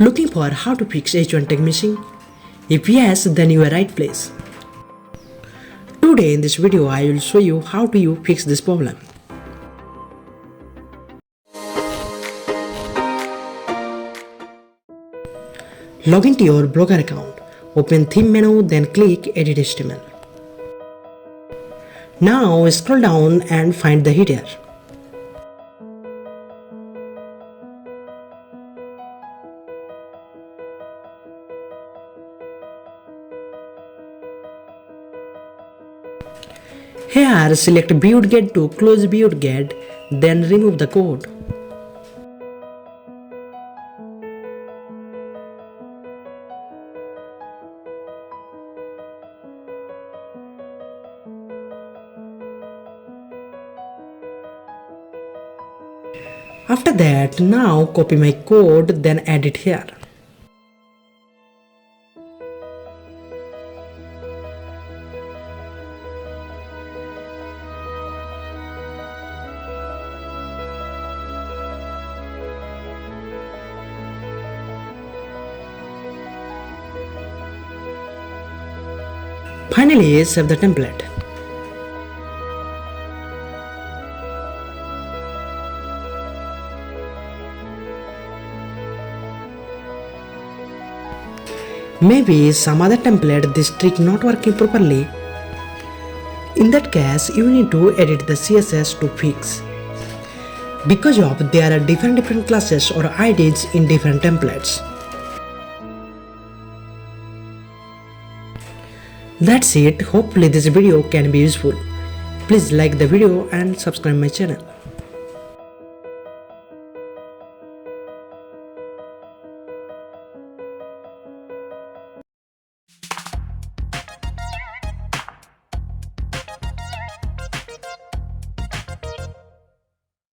Looking for how to fix H1 tag missing? If yes, then you are right place. Today in this video I will show you how do you fix this problem. Log into your Blogger account, open theme menu, then click edit HTML. Now scroll down and find the header. Here select viewed get to close viewed get, then remove the code. After that, now copy my code, then add it here. Finally, save the template. Maybe some other template this trick not working properly. In that case, you need to edit the CSS to fix. Because of there are different classes or IDs in different templates. That's it. Hopefully this video can be useful. Please like the video and subscribe my channel.